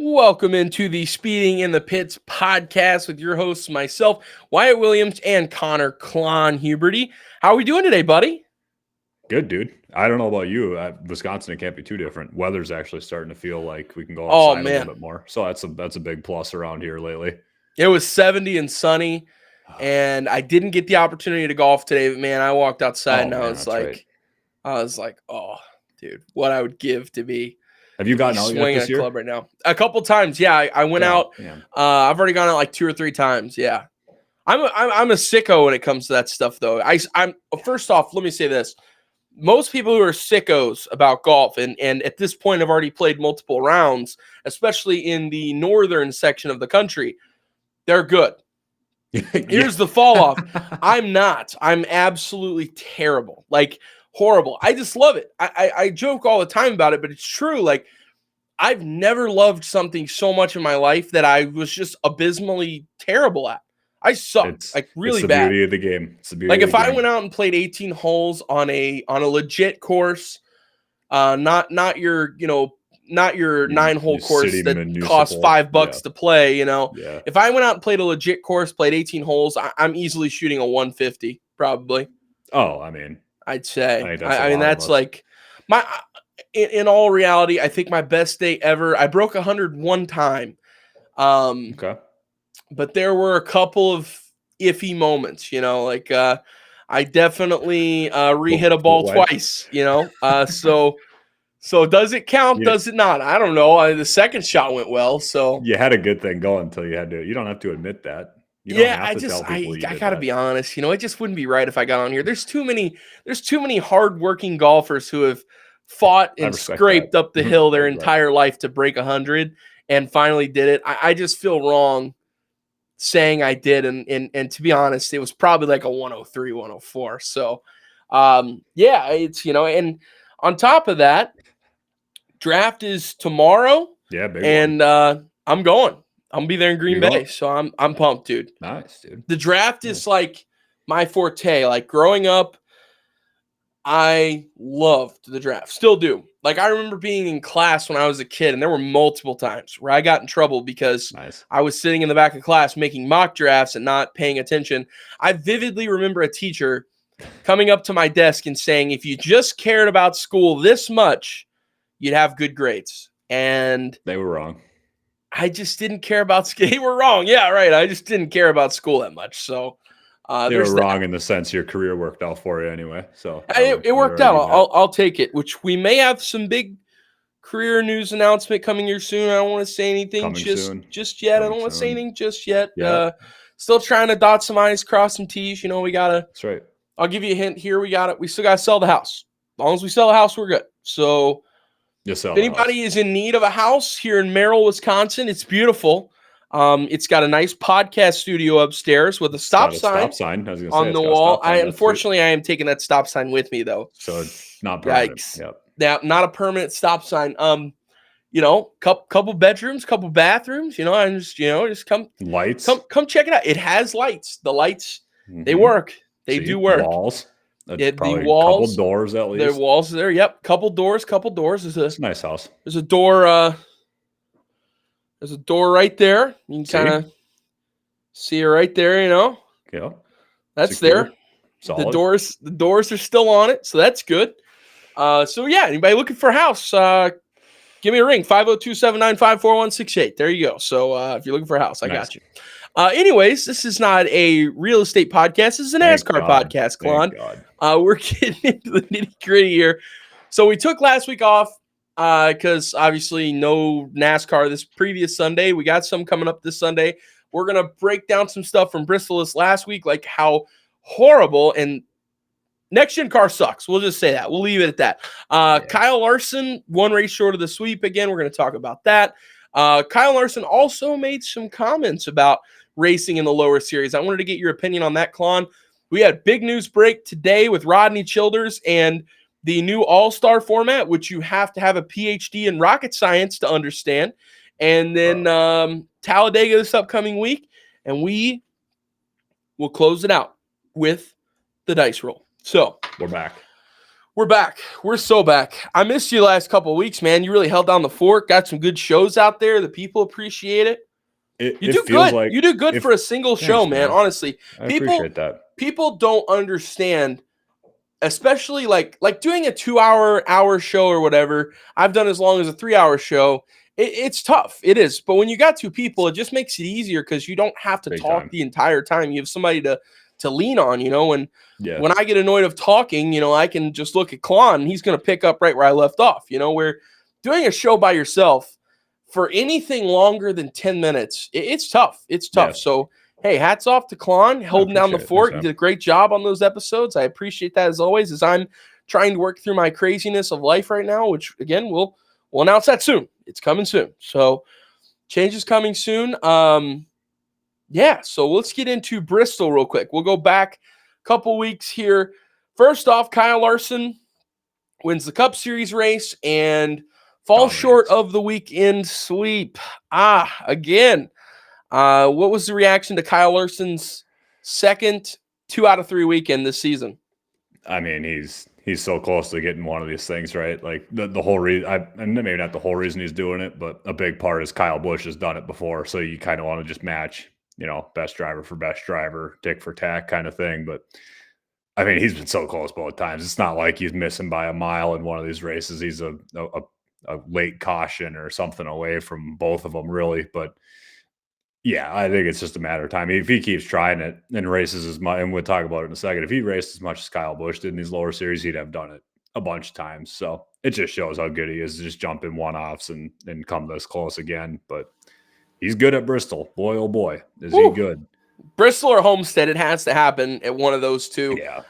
Welcome into the Speeding in the Pits podcast with your hosts, myself, Wyatt Williams, and Connor Klon Huberty. How are we doing today, buddy? Good, dude. I don't know about you. Wisconsin, it can't be too different. Weather's actually starting to feel like we can go Oh, outside a little man. bit more. So that's a big plus around here lately. It was 70 and sunny, and I didn't get the opportunity to golf today, but man, I walked outside and I was like, oh, dude, what I would give to be Have you gotten out yet swinging this a year? club right now. A couple times, yeah. I went out. I've already gone out like 2 or 3 times. Yeah, I'm a sicko when it comes to that stuff, though. I'm first off, let me say this: most people who are sickos about golf, and at this point have already played multiple rounds, especially in the northern section of the country, they're good. Here's the fall off. I'm not. I'm absolutely terrible. Like horrible. I just love it. I joke all the time about it, but it's true. Like I've never loved something so much in my life that I was just abysmally terrible at. I suck, like really bad. It's the beauty of the game. It's the beauty. Like if I went out and played 18 holes on a legit course, not your 9-hole course that costs $5 to play. If I went out and played a legit course, played 18 holes, I'm easily shooting a 150 probably. Oh, I mean, I'd say. I mean that's like my. In all reality, I think my best day ever. I broke 100 one time. Okay. But there were a couple of iffy moments, like I definitely re-hit a ball twice, so does it count? Does it not? I don't know. The second shot went well, so you had a good thing going until you had to. You don't have to admit that. I gotta be honest. It just wouldn't be right if I got on here. There's too many hardworking golfers who have fought and scraped up the hill their entire life to break 100 and finally did it. I just feel wrong saying I did, and to be honest, it was probably like a 103, 104. So, it's and on top of that, draft is tomorrow. Yeah, big and one. I'm going. I'm gonna be there in Green Bay, so I'm pumped, dude. Nice, dude. The draft is like my forte. Like growing up, I loved the draft. Still do. Like I remember being in class when I was a kid, and there were multiple times where I got in trouble because I was sitting in the back of class making mock drafts and not paying attention. I vividly remember a teacher coming up to my desk and saying, if you just cared about school this much, you'd have good grades. And they were wrong. I just didn't care about school. They were wrong. Yeah, right. I just didn't care about school that much. So they were wrong in the sense your career worked out for you anyway. So it worked out. I'll take it, which we may have some big career news announcement coming here soon. I don't want to say anything just yet. I don't want to say anything just yet. Yeah. Still trying to dot some I's, cross some T's. We got to. That's right. I'll give you a hint here. We still got to sell the house. As long as we sell the house, we're good. So if anybody is in need of a house here in Merrill, Wisconsin, it's beautiful. It's got a nice podcast studio upstairs with a stop sign on the wall. Unfortunately, I am taking that stop sign with me though. So it's not permanent. Yikes. Yep. Now, not a permanent stop sign. Couple bedrooms, couple bathrooms. And just come lights. Come check it out. It has lights. The lights they work. They do work. Walls. The walls. Couple doors at least. The walls there. Yep. Couple doors. It's a nice house. There's a door. There's a door right there. You can kind of see it right there, Yeah. That's secure. there. Solid. The doors are still on it, so that's good. Anybody looking for a house, give me a ring, 502-795-4168. There you go. So if you're looking for a house, I got you. Anyways, this is not a real estate podcast. This is a NASCAR podcast, Klon. We're getting into the nitty-gritty here. So we took last week off. Because obviously no NASCAR this previous Sunday. We got some coming up this Sunday. We're going to break down some stuff from Bristol this last week, like how horrible and next-gen car sucks. We'll just say that. We'll leave it at that. Kyle Larson, one race short of the sweep. Again, we're going to talk about that. Kyle Larson also made some comments about racing in the lower series. I wanted to get your opinion on that, Klon. We had big news break today with Rodney Childers and the new all-star format, which you have to have a PhD in rocket science to understand. And then Talladega this upcoming week. And we will close it out with the dice roll. So we're back. We're back. We're so back. I missed you the last couple of weeks, man. You really held down the fort. Got some good shows out there. The people appreciate it. You do feels good. like You do good for a single show, man. Honestly, I appreciate that. People don't understand, especially like doing a 2-hour show or whatever. I've done as long as a 3-hour show. It's tough. It is. But when you got two people, it just makes it easier because you don't have to talk the entire time. You have somebody to lean on, and when I get annoyed of talking, I can just look at Klon and he's going to pick up right where I left off. Where doing a show by yourself for anything longer than 10 minutes, it's tough. It's tough. Yeah. So, hey, hats off to Klon, holding down the fort. You did a great job on those episodes. I appreciate that as always, as I'm trying to work through my craziness of life right now, which, again, we'll announce that soon. It's coming soon. So, change is coming soon. Yeah, so let's get into Bristol real quick. We'll go back a couple weeks here. First off, Kyle Larson wins the Cup Series race and falls short of the weekend sweep. Again. What was the reaction to Kyle Larson's second 2 out of 3 weekend this season? I mean, he's so close to getting one of these things, right? Like the whole reason, and maybe not the whole reason he's doing it, but a big part is Kyle Busch has done it before. So you kind of want to just match, best driver for best driver, tick for tack kind of thing. But I mean, he's been so close both times. It's not like he's missing by a mile in one of these races. He's a late caution or something away from both of them, really. But yeah, I think it's just a matter of time. If he keeps trying it and races as much, and we'll talk about it in a second, if he raced as much as Kyle Busch did in these lower series, he'd have done it a bunch of times. So it just shows how good he is to just jump in one-offs and come this close again. But he's good at Bristol. Boy, oh boy, is he good. Bristol or Homestead, it has to happen at one of those two. Yeah.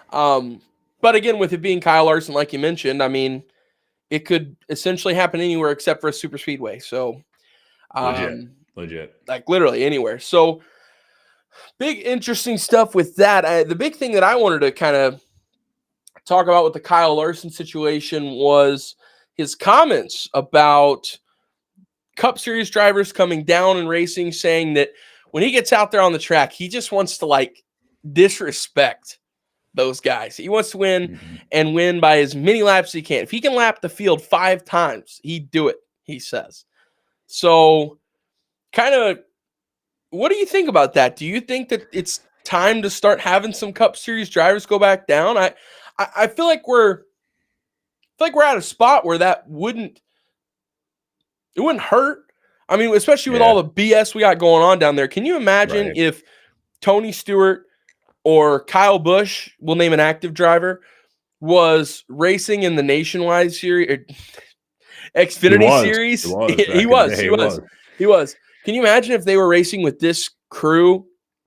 But again, with it being Kyle Larson, like you mentioned, I mean, it could essentially happen anywhere except for a super speedway. So legit, like literally anywhere. So big interesting stuff with that. The big thing that I wanted to kind of talk about with the Kyle Larson situation was his comments about Cup Series drivers coming down and racing, saying that when he gets out there on the track, he just wants to disrespect those guys. He wants to win and win by as many laps as he can. If he can lap the field 5 times, he'd do it, he says. So kind of, what do you think about that? Do you think that it's time to start having some Cup Series drivers go back down? I feel like we're at a spot where it wouldn't hurt. I mean, especially with all the BS we got going on down there. Can you imagine if Tony Stewart or Kyle Busch, we'll name an active driver, was racing in the Nationwide series, Xfinity series? He was. Can you imagine if they were racing with this crew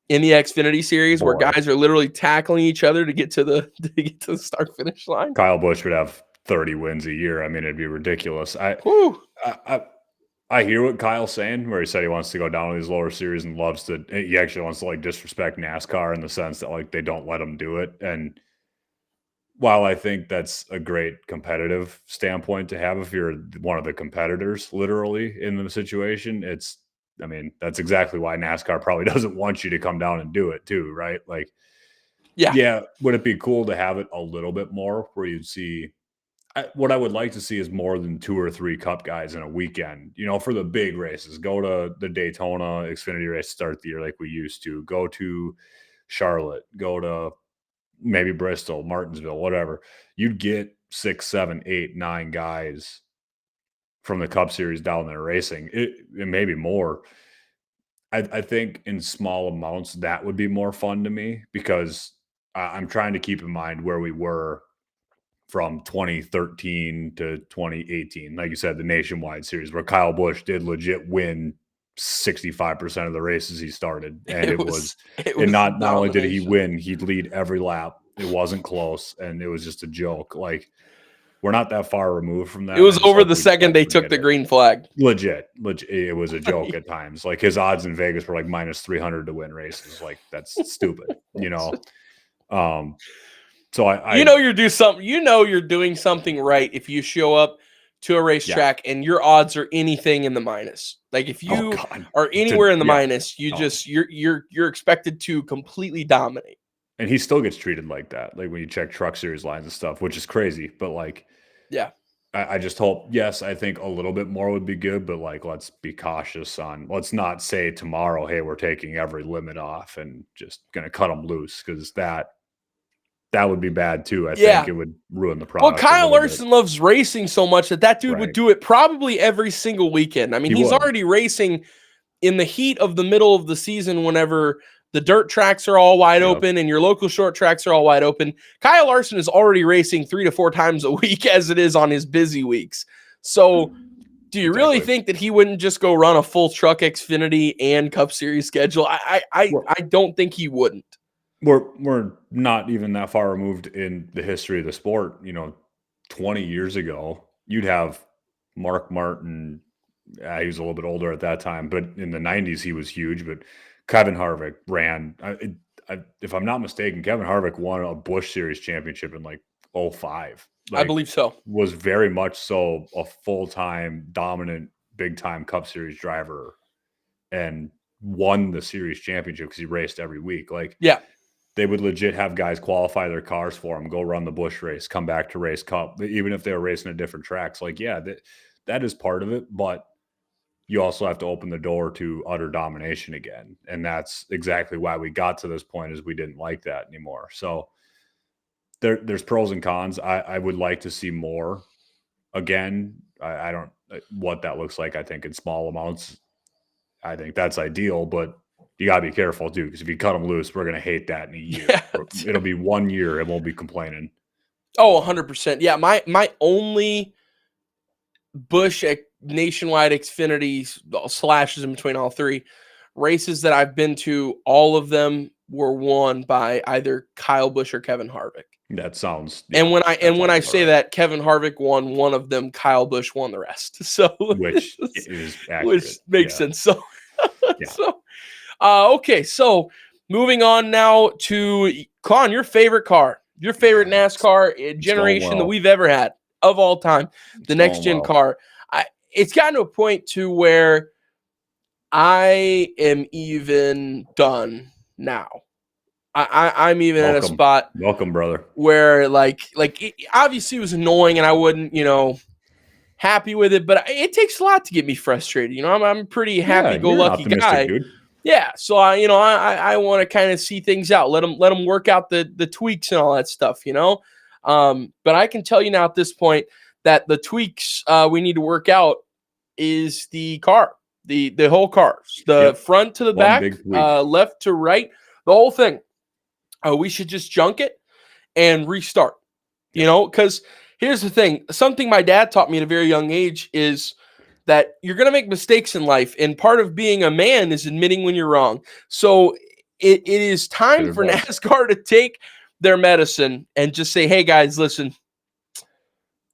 in the Xfinity series, where guys are literally tackling each other to get to the start finish line? Kyle Busch would have 30 wins a year. I mean, it'd be ridiculous. I hear what Kyle's saying, where he said he wants to go down to these lower series and he actually wants to disrespect NASCAR in the sense that they don't let him do it. And while I think that's a great competitive standpoint to have if you're one of the competitors literally in the situation, that's exactly why NASCAR probably doesn't want you to come down and do it too, right? Yeah. Would it be cool to have it a little bit more where you'd see what I would like to see is more than 2 or 3 Cup guys in a weekend, for the big races. Go to the Daytona Xfinity race, start the year like we used to. Go to Charlotte. Go to maybe Bristol, Martinsville, whatever. You'd get 6, 7, 8, 9 guys from the Cup Series down there racing. It may be more. I think in small amounts, that would be more fun to me because I'm trying to keep in mind where we were from 2013 to 2018. Like you said, the Nationwide series where Kyle Busch did legit win 65% of the races he started. And not only did he win, he'd lead every lap. It wasn't close. And it was just a joke. We're not that far removed from that. It was over the second they took the green flag. Legit. It was a joke at times. His odds in Vegas were minus 300 to win races. That's stupid, So you're doing something right if you show up to a racetrack and your odds are anything in the minus. If you are anywhere in the minus, you're expected to completely dominate. and he still gets treated like that. Like when you check Truck Series lines and stuff, which is crazy. But like, Yeah. I just hope, yes, I think a little bit more would be good, but like, let's be cautious on, let's not say tomorrow, hey, we're taking every limit off and just going to cut them loose, because that would be bad too. I think it would ruin the Well, product. Kyle Larson loves racing so much that dude would do it probably every single weekend. I mean, he's already racing in the heat of the middle of the season whenever the dirt tracks are all wide open and your local short tracks are all wide open. Kyle Larson is already racing 3 to 4 times a week as it is on his busy weeks. So do you really think that he wouldn't just go run a full truck Xfinity and Cup Series schedule? I don't think he wouldn't. We're not even that far removed in the history of the sport. 20 years ago, you'd have Mark Martin. He was a little bit older at that time, but in the 90s, he was huge. But Kevin Harvick ran. If I'm not mistaken, Kevin Harvick won a Busch Series championship in like 05. I believe so. Was very much so a full-time, dominant, big-time Cup Series driver, and won the series championship because he raced every week. They would legit have guys qualify their cars for him, go run the Busch race, come back to race Cup, even if they were racing at different tracks. That is part of it, but you also have to open the door to utter domination again. And that's exactly why we got to this point, is we didn't like that anymore. So there's pros and cons. I would like to see more again. I don't what that looks like. I think in small amounts, I think that's ideal, but you got to be careful too, because if you cut them loose, we're going to hate that in a year. Yeah, it'll be 1 year. It won't be complaining. Oh, 100%. Yeah. My only Busch nationwide Xfinity slashes in between all three races that I've been to, all of them were won by either Kyle Busch or Kevin Harvick. That sounds. Yeah, and when I say that Kevin Harvick won one of them, Kyle Busch won the rest. So which is accurate. Which makes sense. So okay. So moving on now to Con, your favorite car, your favorite NASCAR generation that we've ever had of all time, the next gen car. It's gotten to a point to where I am even done now. I'm even at a spot. Welcome, brother. Where it obviously was annoying, and I wasn't, happy with it. But it takes a lot to get me frustrated. I'm a pretty happy-go-lucky guy. Dude. Yeah, so I want to kind of see things out. Let them work out the tweaks and all that stuff. But I can tell you now at this point that the tweaks we need to work out is the car, the whole car, the front to the back, left to right, the whole thing. We should just junk it and restart, because here's the thing. Something my dad taught me at a very young age is that you're going to make mistakes in life. And part of being a man is admitting when you're wrong. So it is time for NASCAR to take their medicine and just say, hey guys, listen,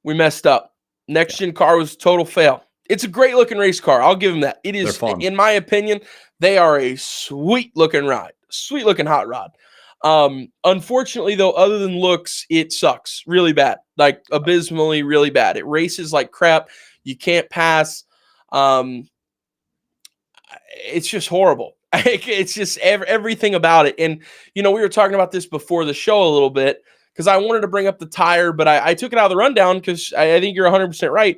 we messed up. Next gen car was a total fail. It's a great looking race car. I'll give them that. It is, in my opinion, they are a sweet looking ride, sweet looking hot rod. Unfortunately though, other than looks, it sucks really bad, like abysmally really bad. It races like crap. You can't pass. It's just horrible. It's just everything about it. And, we were talking about this before the show a little bit because I wanted to bring up the tire, but I took it out of the rundown because I think you're 100% right.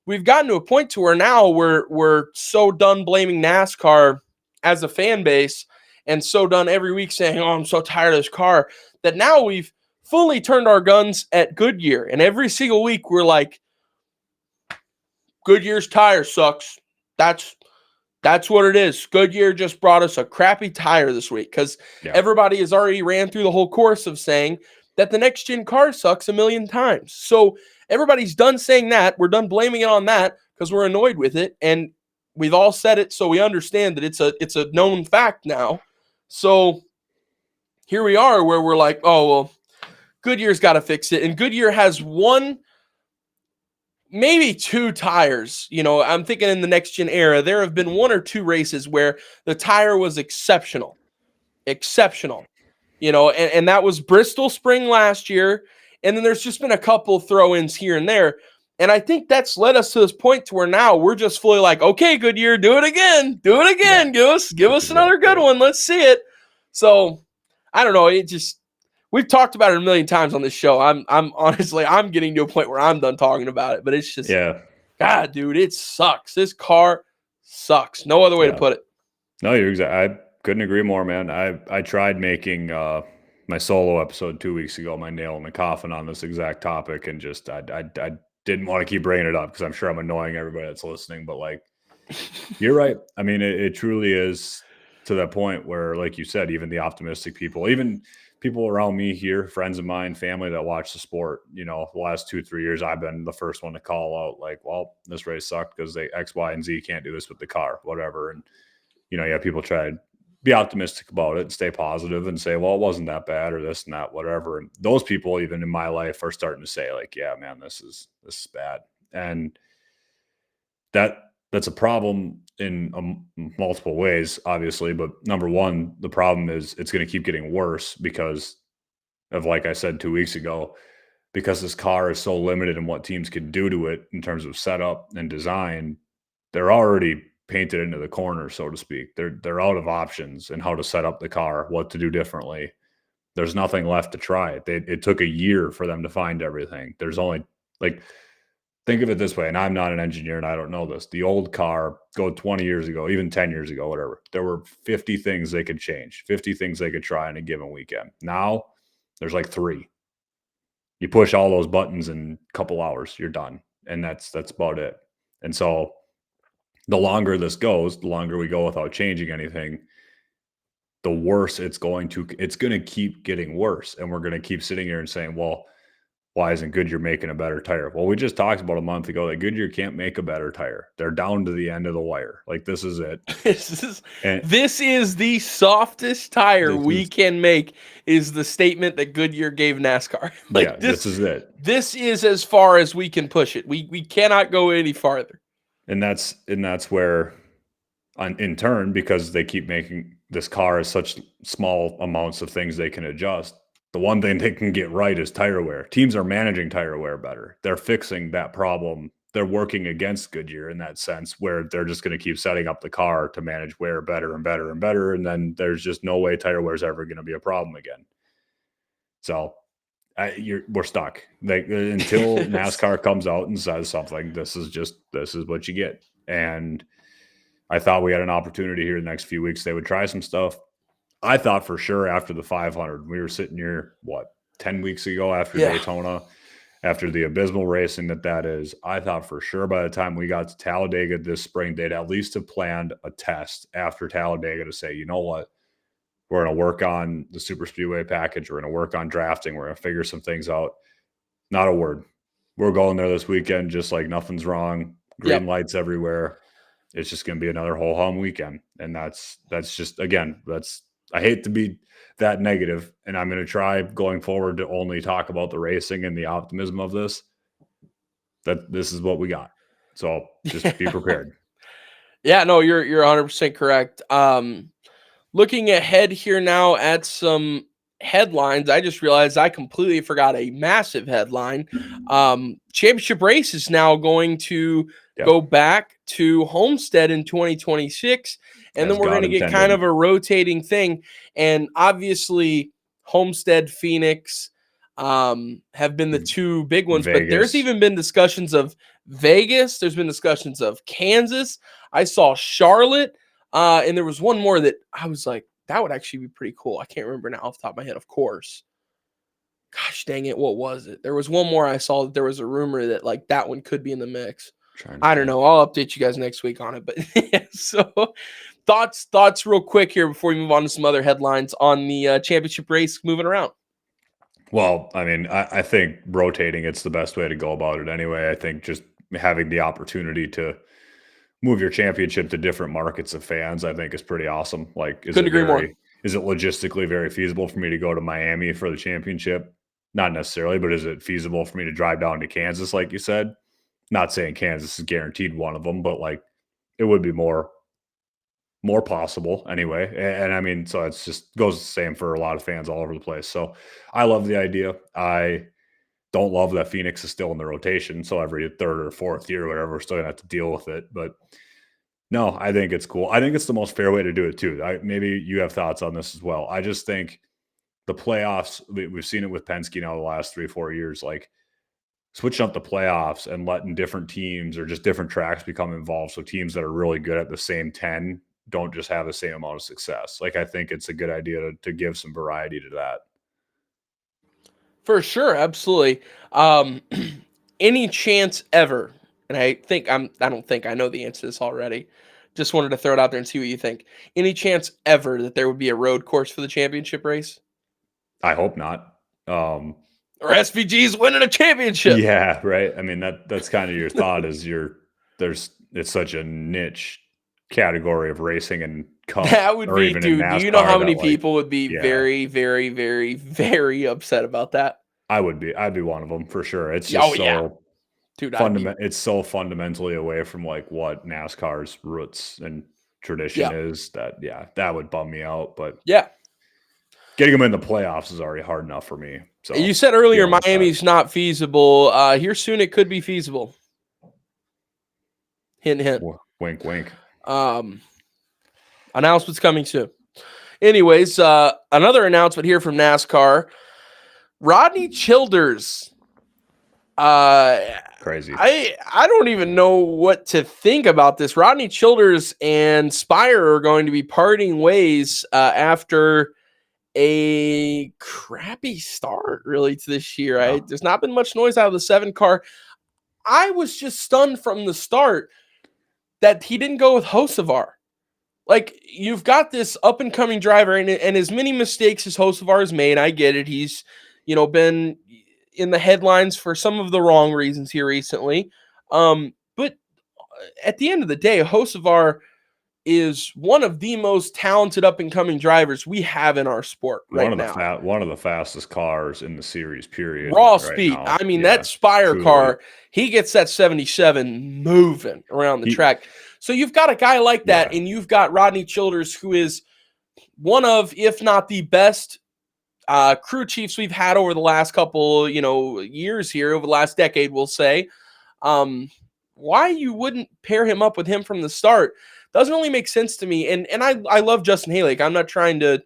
We've gotten to a point to where now we're so done blaming NASCAR as a fan base and so done every week saying, oh, I'm so tired of this car, that now we've fully turned our guns at Goodyear. And every single week we're like, Goodyear's tire sucks. That's what it is. Goodyear just brought us a crappy tire this week because everybody has already ran through the whole course of saying that the next gen car sucks a million times. So everybody's done saying that. We're done blaming it on that because we're annoyed with it. And we've all said it, so we understand that it's a known fact now. So here we are where we're like, oh, well, Goodyear's got to fix it. And Goodyear has one, maybe two tires. I'm thinking in the next gen era, there have been one or two races where the tire was exceptional. And that was Bristol Spring last year. And then there's just been a couple throw-ins here and there. And I think that's led us to this point to where now we're just fully like, okay, Goodyear, do it again. Yeah. Give us another good one. Let's see it. So I don't know. we've talked about it a million times on this show. I'm honestly, I'm getting to a point where I'm done talking about it, but it's just, God, dude, it sucks. This car sucks. No other way to put it. No, you're exactly. I couldn't agree more, man. I tried making my solo episode 2 weeks ago, my nail in the coffin on this exact topic, and just I didn't want to keep bringing it up because I'm sure I'm annoying everybody that's listening. But like, you're right. I mean, it truly is to that point where, like you said, even the optimistic people, even people around me here, friends of mine, family that watch the sport, the last 2-3 years, I've been the first one to call out like, well, this race sucked because they X, Y, and Z can't do this with the car, whatever. And people try to be optimistic about it and stay positive and say, well, it wasn't that bad or this and that, whatever. And those people, even in my life, are starting to say like, yeah, man, this is bad. And that's a problem in multiple ways, obviously. But number one, the problem is it's going to keep getting worse because of, like I said 2 weeks ago, because this car is so limited in what teams can do to it in terms of setup and design. They're already painted into the corner, so to speak. They're out of options and how to set up the car, what to do differently. There's nothing left to try. It took a year for them to find everything. There's only think of it this way, and I'm not an engineer and I don't know this. The old car, go 20 years ago, even 10 years ago, whatever, there were 50 things they could change, 50 things they could try in a given weekend. Now there's like 3. You push all those buttons in a couple hours, you're done. And that's about it. And so the longer this goes, the longer we go without changing anything, the worse it's going to keep getting worse. And we're going to keep sitting here and saying, well, why isn't Goodyear making a better tire? Well, we just talked about a month ago that Goodyear can't make a better tire. They're down to the end of the wire. Like, this is it. This is the softest tire we can make, is the statement that Goodyear gave NASCAR. This is it. This is as far as we can push it. We cannot go any farther. And that's where, in turn, because they keep making this car as such small amounts of things they can adjust, the one thing they can get right is tire wear. Teams are managing tire wear better. They're fixing that problem. They're working against Goodyear in that sense, where they're just going to keep setting up the car to manage wear better and better and better. And then there's just no way tire wear is ever going to be a problem again. So we're stuck. Until NASCAR comes out and says something, this is what you get. And I thought we had an opportunity here the next few weeks. They would try some stuff. I thought for sure after the 500, we were sitting here, 10 weeks ago after Daytona, after the abysmal racing that is, I thought for sure by the time we got to Talladega this spring, they'd at least have planned a test after Talladega to say, you know what, we're going to work on the super speedway package. We're going to work on drafting. We're going to figure some things out. Not a word. We're going there this weekend just like nothing's wrong. Green lights everywhere. It's just going to be another whole hum weekend. And that's just, again, I hate to be that negative, and I'm going to try going forward to only talk about the racing and the optimism of this. That this is what we got. So just be prepared. Yeah, no, you're 100% correct. Looking ahead here now at some headlines, I just realized I completely forgot a massive headline. Championship race is now going to go back to Homestead in 2026. And then we're going to get kind of a rotating thing. And obviously, Homestead, Phoenix have been the 2 big ones. Vegas. But there's even been discussions of Vegas. There's been discussions of Kansas. I saw Charlotte. And there was one more that I was like, that would actually be pretty cool. I can't remember now off the top of my head, of course. Gosh dang it, what was it? There was one more I saw that there was a rumor that like that one could be in the mix. I don't know. I'll update you guys next week on it. But so thoughts real quick here before we move on to some other headlines on the championship race moving around. Well, I mean, I think rotating, it's the best way to go about it anyway. I think just having the opportunity to move your championship to different markets of fans, I think is pretty awesome. Like, is it logistically very feasible for me to go to Miami for the championship? Not necessarily, but is it feasible for me to drive down to Kansas, like you said? Not saying Kansas is guaranteed one of them, but like it would be more possible anyway. And I mean, so it's just goes the same for a lot of fans all over the place. So I love the idea. I don't love that Phoenix is still in the rotation. So every 3rd or 4th year or whatever, we're still gonna have to deal with it. But no, I think it's cool. I think it's the most fair way to do it too. Maybe you have thoughts on this as well. I just think the playoffs, we've seen it with Penske now the last 3-4 years, like switching up the playoffs and letting different teams or just different tracks become involved. So teams that are really good at the same 10 don't just have the same amount of success. Like, I think it's a good idea to give some variety to that. For sure, absolutely. Any chance ever, and I don't think I know the answer to this already. Just wanted to throw it out there and see what you think. Any chance ever that there would be a road course for the championship race? I hope not. Or SVG's winning a championship? Yeah, right. I mean, that's kind of your thought is it's such a niche category of racing and cup. That would or be, even dude. in Do you know NASCAR how many that, people would be yeah. very, very, very, very upset about that? I'd be one of them for sure. It's Oh just yeah, dude. it's so fundamentally away from like what NASCAR's roots and tradition is that would bum me out. But yeah, getting them in the playoffs is already hard enough for me. So you said earlier dealing with that. Miami's not feasible. Here soon it could be feasible. Hint, hint. Wink, wink. Announcement's coming soon. Anyways, another announcement here from NASCAR. Rodney Childers. Crazy. I don't even know what to think about this. Rodney Childers and Spire are going to be parting ways after a crappy start, really, to this year. There's not been much noise out of the 7 car. I was just stunned from the start that he didn't go with Hocevar. Like, you've got this up-and-coming driver, and as many mistakes as Hocevar has made, I get it. He's, been in the headlines for some of the wrong reasons here recently. But at the end of the day, Hocevar is one of the most talented up-and-coming drivers we have in our sport right now. One of the fastest cars in the series, period. Raw speed. Now. I mean, that Spire truly. Car, he gets that 77 moving around the track. So you've got a guy like that, and you've got Rodney Childers, who is one of, if not the best crew chiefs we've had over the last couple, years here, over the last decade, we'll say. Why you wouldn't pair him up with him from the start doesn't really make sense to me. And I love Justin Haley. Like, I'm not trying to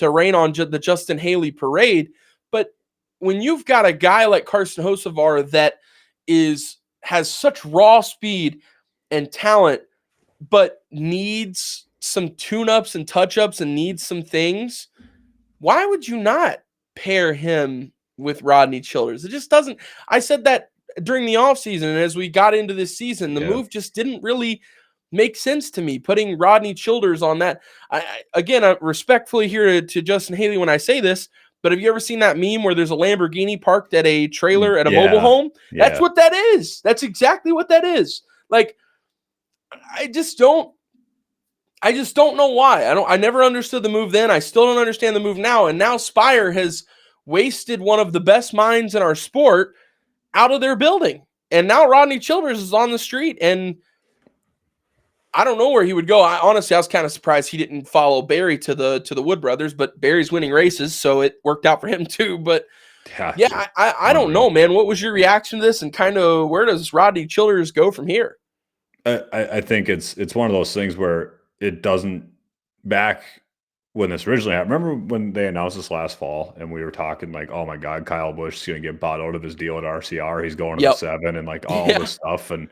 rain on the Justin Haley parade, but when you've got a guy like Carson Hocevar that has such raw speed and talent, but needs some tune-ups and touch-ups and needs some things, why would you not pair him with Rodney Childers? It just doesn't. I said that during the offseason, and as we got into this season, the move just didn't really make sense to me, putting Rodney Childers on that. I'm respectfully here to Justin Haley when I say this, but have you ever seen that meme where there's a Lamborghini parked at a trailer at a mobile home? Yeah. That's what that is. That's exactly what that is. Like, I just don't know why. I never understood the move then. I still don't understand the move now. And now Spire has wasted one of the best minds in our sport out of their building. And now Rodney Childers is on the street, and I don't know where he would go. I was kind of surprised he didn't follow Barry to the Wood brothers, but Barry's winning races, so it worked out for him too. But I don't know, man. What was your reaction to this, and kind of where does Rodney Childers go from here? I think it's one of those things where it doesn't, back when this originally happened. Remember when they announced this last fall and we were talking like, oh my God, Kyle Busch is going to get bought out of his deal at RCR. He's going to the 7 and like all this stuff. And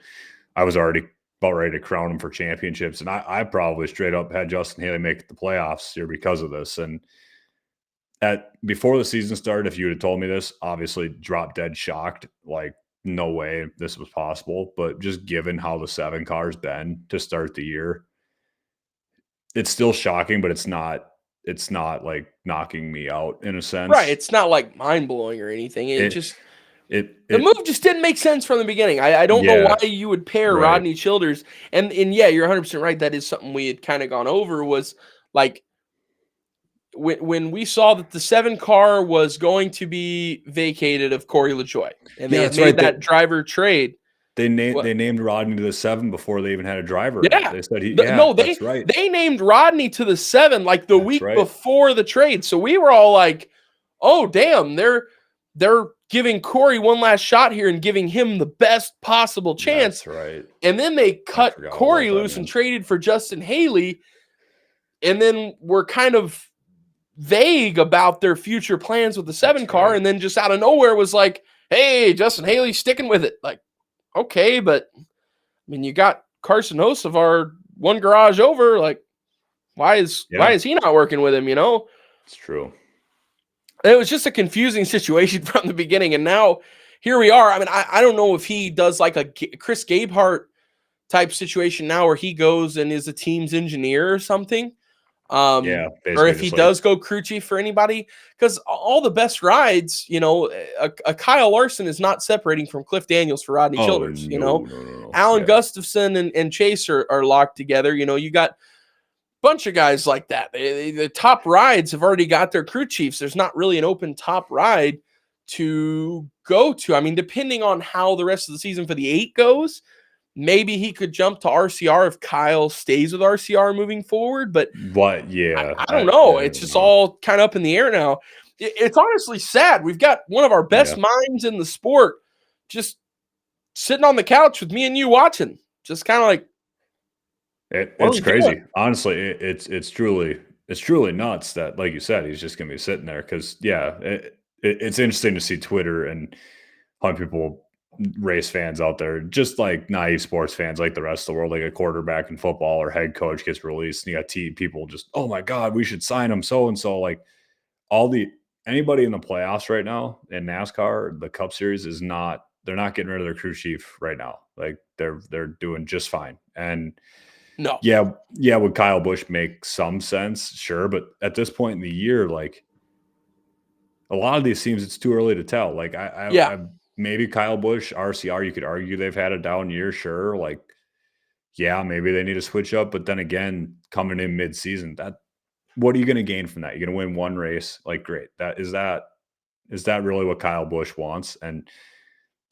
I was already about ready to crown him for championships. And I probably straight up had Justin Haley make the playoffs here because of this. And before the season started, if you would have told me this, obviously drop dead shocked, like, no way this was possible. But just given how the 7 car's been to start the year, it's still shocking, but it's not like knocking me out in a sense. Right. It's not like mind blowing or anything. The move just didn't make sense from the beginning. I don't know why you would pair Rodney Childers. And you're 100% right. That is something we had kind of gone over, was like when we saw that the 7 car was going to be vacated of Corey LaJoie, and they had made that driver trade. They named Rodney to the 7 before they even had a driver. Yeah. They said that's right. They named Rodney to the 7 like the week before the trade. So we were all like, oh, damn, they're giving Corey one last shot here and giving him the best possible chance. That's right. And then they cut Corey loose and traded for Justin Haley. And then we're kind of vague about their future plans with the 7 car, and then just out of nowhere was like, hey, Justin Haley's sticking with it. Like, okay, but I mean, you got Carson Hocevar one garage over. Like, why is he not working with him? It's true. It was just a confusing situation from the beginning, and now here we are. I mean, I don't know if he does like a Chris Gabehart type situation now, where he goes and is a team's engineer or something. Or if he does go crew chief for anybody, because all the best rides, a Kyle Larson is not separating from Cliff Daniels for Rodney Childers. No. Alan Gustafson and Chase are locked together. You got a bunch of guys like that. The top rides have already got their crew chiefs. There's not really an open top ride to go to. I mean, depending on how the rest of the season for the 8 goes, maybe he could jump to RCR if Kyle stays with RCR moving forward. But I don't know. It's just all kind of up in the air now. It's honestly sad. We've got one of our best minds in the sport just sitting on the couch with me and you watching. Just kind of like, it's crazy. Honestly, it's truly nuts that, like you said, he's just gonna be sitting there. Because it's interesting to see Twitter and how people, race fans out there, just like naive sports fans, like the rest of the world, like a quarterback in football or head coach gets released, and you got people just, oh my god, we should sign him. So and so, like anybody in the playoffs right now in NASCAR, the Cup Series they're not getting rid of their crew chief right now. Like they're doing just fine. And no, would Kyle Busch make some sense? Sure, but at this point in the year, like a lot of these teams, it's too early to tell. Like I maybe Kyle Busch, RCR, you could argue they've had a down year, sure. Like, maybe they need to switch up. But then again, coming in mid-season, what are you going to gain from that? You're going to win one race, like, great. Is that really what Kyle Busch wants? And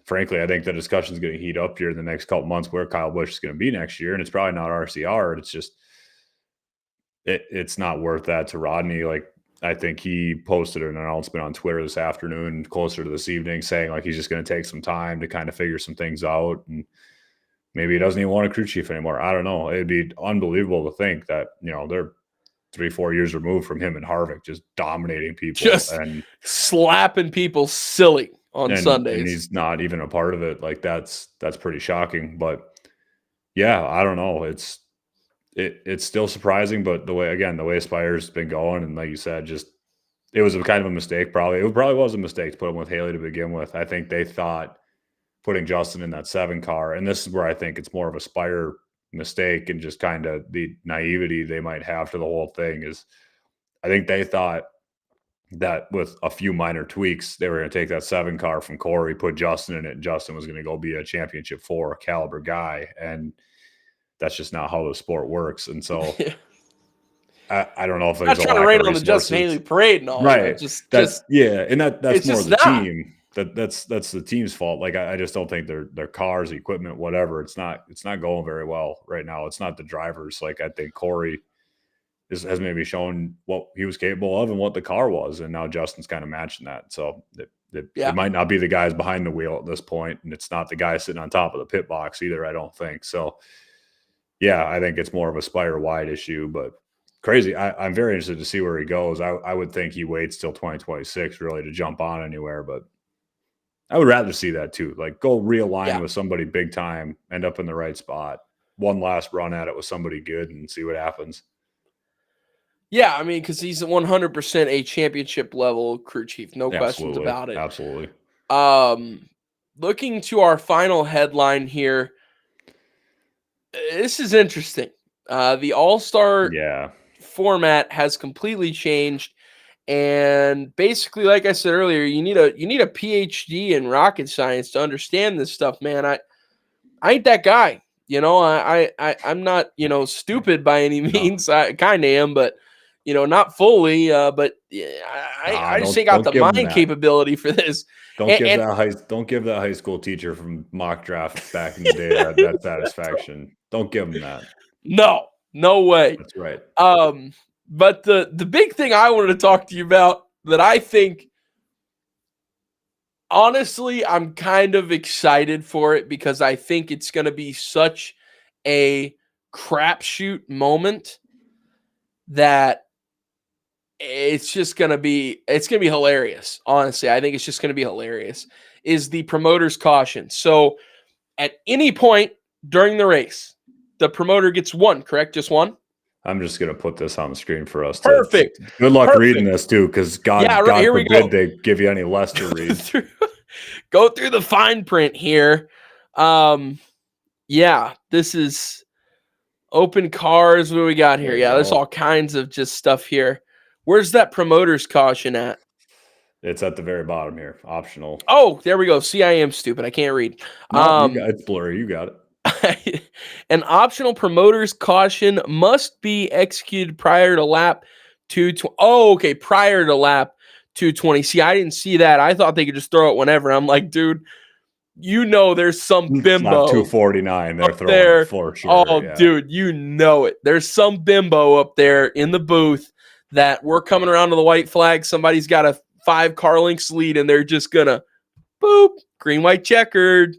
frankly, I think the discussion is going to heat up here in the next couple months where Kyle Busch is going to be next year, and it's probably not RCR. It's just it's not worth that to Rodney. Like, I think he posted an announcement on Twitter this afternoon, closer to this evening, saying like he's just going to take some time to kind of figure some things out, and maybe he doesn't even want a crew chief anymore. I don't know. It'd be unbelievable to think that they're 3-4 years removed from him and Harvick just dominating people, and slapping people silly on Sundays, and he's not even a part of it. Like that's pretty shocking. But I don't know. It's still surprising, but the way Spire's been going, and like you said, just it was a kind of a mistake. Probably was a mistake to put him with Haley to begin with. I think they thought putting Justin in that 7 car, and this is where I think it's more of a Spire mistake and just kind of the naivety they might have to the whole thing is, I think they thought that with a few minor tweaks, they were going to take that 7 car from Corey, put Justin in it, and Justin was going to go be a championship 4 caliber guy, and that's just not how the sport works. And so I don't know if there's not trying to rain on the Justin Haley parade and all, right? That's and that's more the team. That's the team's fault. Like I just don't think their cars, equipment, whatever. It's not going very well right now. It's not the drivers. Like I think Corey has maybe shown what he was capable of and what the car was, and now Justin's kind of matching that. So it might not be the guys behind the wheel at this point, and it's not the guy sitting on top of the pit box either. I don't think so. I think it's more of a Spire-wide issue, but crazy. I'm very interested to see where he goes. I would think he waits till 2026 really to jump on anywhere, but I would rather see that too. Like go realign with somebody big time, end up in the right spot, one last run at it with somebody good, and see what happens. Yeah, I mean, because he's 100% a championship level crew chief, no questions about it. Absolutely. Looking to our final headline here, this is interesting. The All-Star format has completely changed, and basically, like I said earlier, you need a PhD in rocket science to understand this stuff, man. I ain't that guy, I'm not stupid by any means. I kind of am, but not fully. But I just ain't got the mind capability for this. Don't give that high school teacher from mock draft back in the day that satisfaction. Don't give him that. No way. That's right. But the big thing I wanted to talk to you about that I think, honestly, I'm kind of excited for it because I think it's going to be such a crapshoot moment that it's gonna be hilarious. Honestly, I think it's just gonna be hilarious. Is the promoter's caution. So at any point during the race, the promoter gets one, correct? Just one? I'm just gonna put this on the screen for us to. Perfect. Good luck reading Perfect. this too, because Yeah, God, right, God here we forbid go. they give you any less to read. Go through the fine print here. Yeah, this is open cars. What do we got here? Yeah, there's all kinds of just stuff here. Where's that promoter's caution at? It's at the very bottom here. Optional. Oh, there we go. See, I am stupid. I can't read. No, it's blurry. You got it. An optional promoter's caution must be executed prior to lap 220. Oh, okay. Prior to lap 220. See, I didn't see that. I thought they could just throw it whenever. I'm like, dude, there's some bimbo. Lap 249. They're throwing there. it for sure. Oh, yeah. dude, you know it. There's some bimbo up there in the booth that we're coming around to the white flag. Somebody's got a 5-car lengths lead, and they're just gonna boop, green, white, checkered.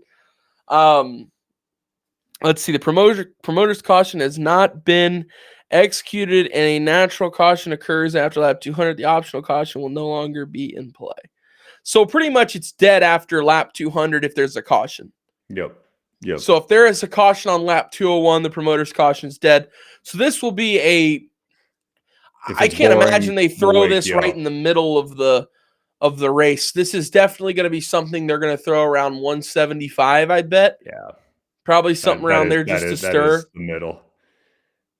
Let's see. The promoter's caution has not been executed, and a natural caution occurs after lap 200. The optional caution will no longer be in play. So pretty much it's dead after lap 200 if there's a caution. Yep. So if there is a caution on lap 201, the promoter's caution is dead. So this will be I can't imagine they throw this right in the middle of the race. This is definitely going to be something they're going to throw around 175, I bet. Yeah. Probably something around there just to stir. That is the middle.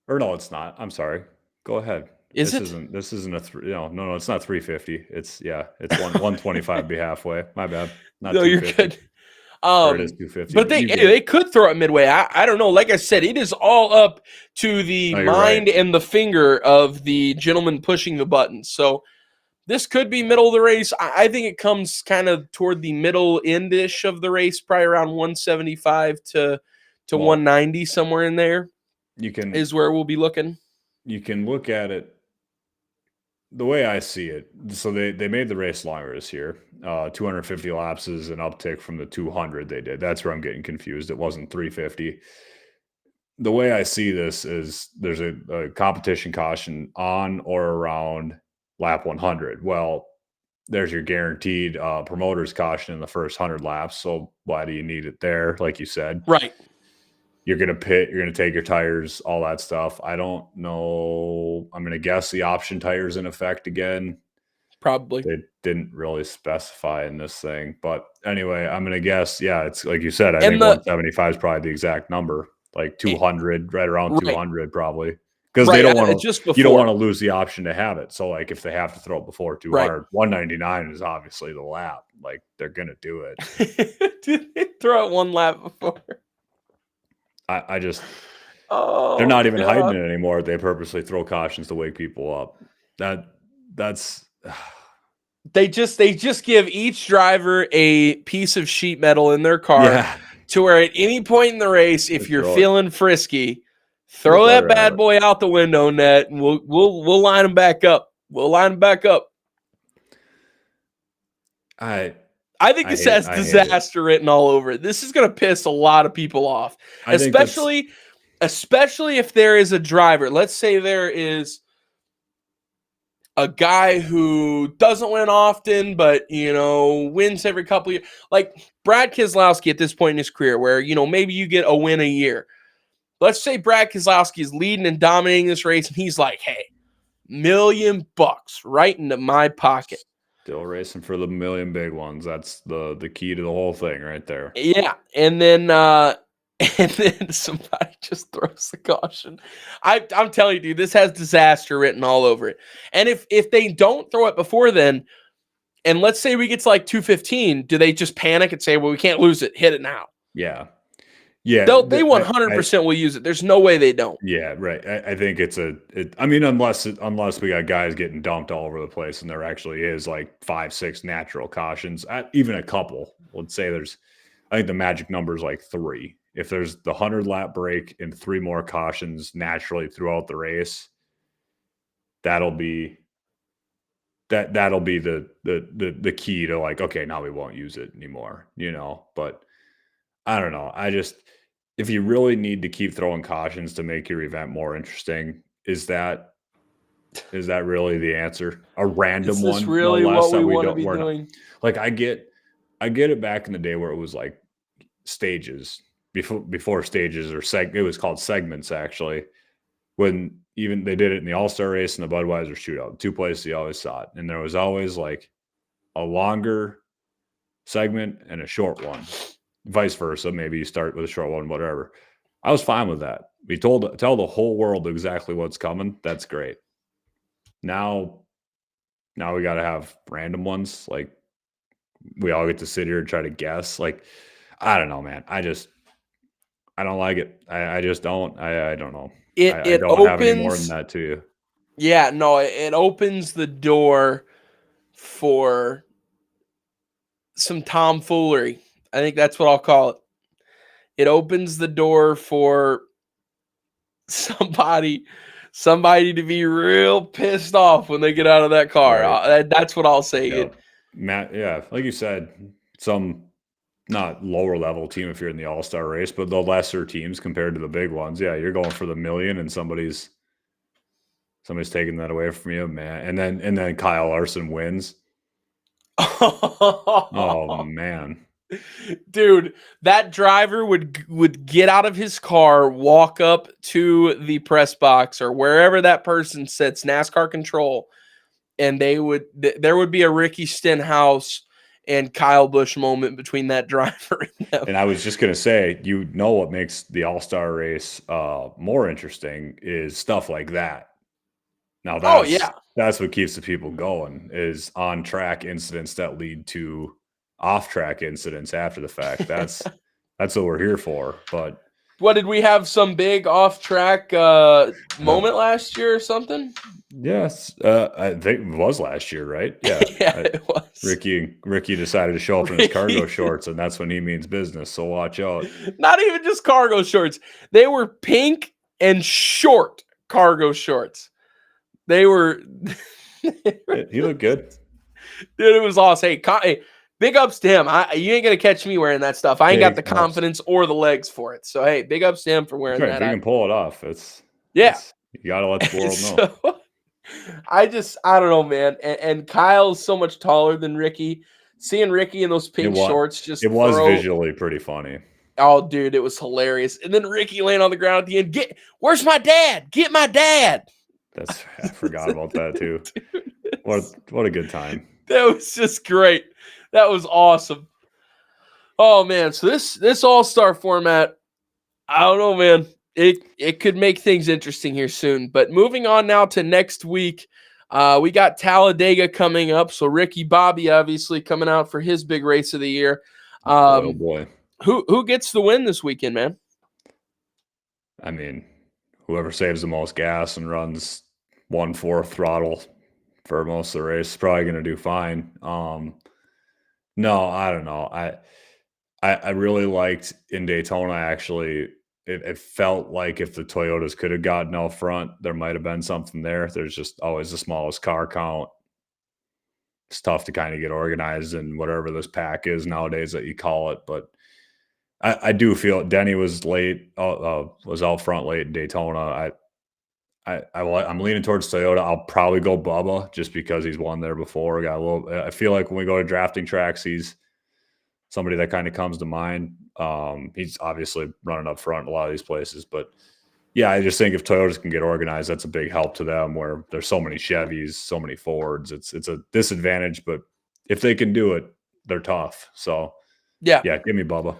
Or no, it's not. I'm sorry. Go ahead. This isn't a no, it's not 350. It's 125 be halfway. My bad. Not no, you're good. Or it is 250. But they could throw it midway. I don't know. Like I said, it is all up to the mind and the finger of the gentleman pushing the button. So this could be middle of the race. I think it comes kind of toward the middle end-ish of the race, probably around 175 to 190, somewhere in there. Is where we'll be looking. You can look at it the way I see it. So they made the race longer this year. 250 laps is an uptick from the 200 they did. That's where I'm getting confused. It wasn't 350. The way I see this is there's a competition caution on or around lap 100. Well, there's your guaranteed promoter's caution in the first 100 laps. So why do you need it there? Like you said, right. You're going to pit, you're going to take your tires, all that stuff. I don't know. I'm going to guess the option tires in effect again. Probably. They didn't really specify in this thing. But anyway, I'm going to guess, yeah, it's like you said, I think 175 is probably the exact number. Like 200, right around 200 probably. Because they don't want to, you don't want to lose the option to have it. So like if they have to throw it before 200, 199 is obviously the lap. Like they're going to do it. Did they throw it one lap before? I just, they're not even hiding it anymore. They purposely throw cautions to wake people up. That's. They just give each driver a piece of sheet metal in their car to where at any point in the race, if you're feeling frisky, throw that bad boy out the window net, and we'll line them back up. We'll line them back up. I think this has disaster written all over it. This is going to piss a lot of people off, especially if there is a driver. Let's say there is a guy who doesn't win often, but, wins every couple of years. Like Brad Keselowski at this point in his career where, maybe you get a win a year. Let's say Brad Keselowski is leading and dominating this race, and he's like, hey, $1 million right into my pocket. Still racing for the million big ones. That's the key to the whole thing right there. Yeah, and then somebody just throws the caution. I'm telling you, dude, this has disaster written all over it. And if they don't throw it before then, and let's say we get to like 215, do they just panic and say, well, we can't lose it, hit it now? Yeah. Yeah, they 100% will use it. There's no way they don't. Yeah, right. I think unless we got guys getting dumped all over the place, and there actually is like 5-6 natural cautions, even a couple. Let's say I think the magic number is like 3. If there's the 100 lap break and 3 more cautions naturally throughout the race, that'll be the key to like, okay, now we won't use it anymore, But I don't know. If you really need to keep throwing cautions to make your event more interesting, is that Is that really the answer? A random Is this one, no really less, what that we we want to don't. be We're not doing? like I get it back in the day where it was like stages before stages or it was called segments actually. When even they did it in the All-Star race and the Budweiser shootout, two places you always saw it, and there was always like a longer segment and a short one, vice versa. Maybe you start with a short one, whatever. I was fine with that. Tell the whole world exactly what's coming. That's great. Now we got to have random ones. Like we all get to sit here and try to guess. Like I don't know, man. I don't like it. I just don't. I don't know. I It don't have any more than opens. that to you. Yeah, no, it opens the door for some tomfoolery. I think that's what I'll call it. It opens the door for somebody to be real pissed off when they get out of that car. Right. That's what I'll say. Yeah. Matt, yeah, like you said, some not lower level team if you're in the all-star race, but the lesser teams compared to the big ones. Yeah, you're going for the million and somebody's taking that away from you, man. And then Kyle Larson wins. Oh man. Dude, that driver would get out of his car, walk up to the press box or wherever that person sits, NASCAR control, and there would be a Ricky Stenhouse and Kyle Busch moment between that driver and them. And I was just gonna say, what makes the All-Star race more interesting is stuff like that. Now Oh yeah. that's what keeps the people going, is on track incidents that lead to off track incidents after the fact. That's what we're here for. But What did we have, some big off track moment last year or something? yes, I think it was last year, right? Yeah, Yeah, it was. Ricky decided to show up in his cargo shorts, and that's when he means business. So watch out. Not even just cargo shorts; they were pink and short cargo shorts. They were. He looked good. Dude, it was awesome. Hey, big ups to him. You ain't gonna catch me wearing that stuff. I ain't got the confidence or the legs for it. So hey, big ups to him for wearing that. If you can pull it off, yeah. You gotta let the world know. So, I don't know, man. And Kyle's so much taller than Ricky. Seeing Ricky in those pink shorts it was visually pretty funny. Oh, dude, it was hilarious. And then Ricky laying on the ground at the end. Where's my dad? Get my dad. I forgot about that too. Dude, what a good time. That was just great. That was awesome. Oh man, so this all-star format, I don't know, man. It could make things interesting here soon. But moving on now to next week, we got Talladega coming up. So Ricky Bobby obviously coming out for his big race of the year. Oh boy. Who gets the win this weekend, man? I mean, whoever saves the most gas and runs 1/4 throttle for most of the race is probably going to do fine. No, I don't know. I really liked in Daytona. Actually, it felt like if the Toyotas could have gotten out front, there might have been something there. There's just always the smallest car count. It's tough to kind of get organized in whatever this pack is nowadays that you call it, but I do feel Denny was late, was out front late in Daytona. I'm leaning towards Toyota. I'll probably go Bubba just because he's won there before. I feel like when we go to drafting tracks, he's somebody that kind of comes to mind. He's obviously running up front in a lot of these places, but yeah, I just think if Toyotas can get organized, that's a big help to them. Where there's so many Chevys, so many Fords, it's a disadvantage. But if they can do it, they're tough. So yeah, give me Bubba.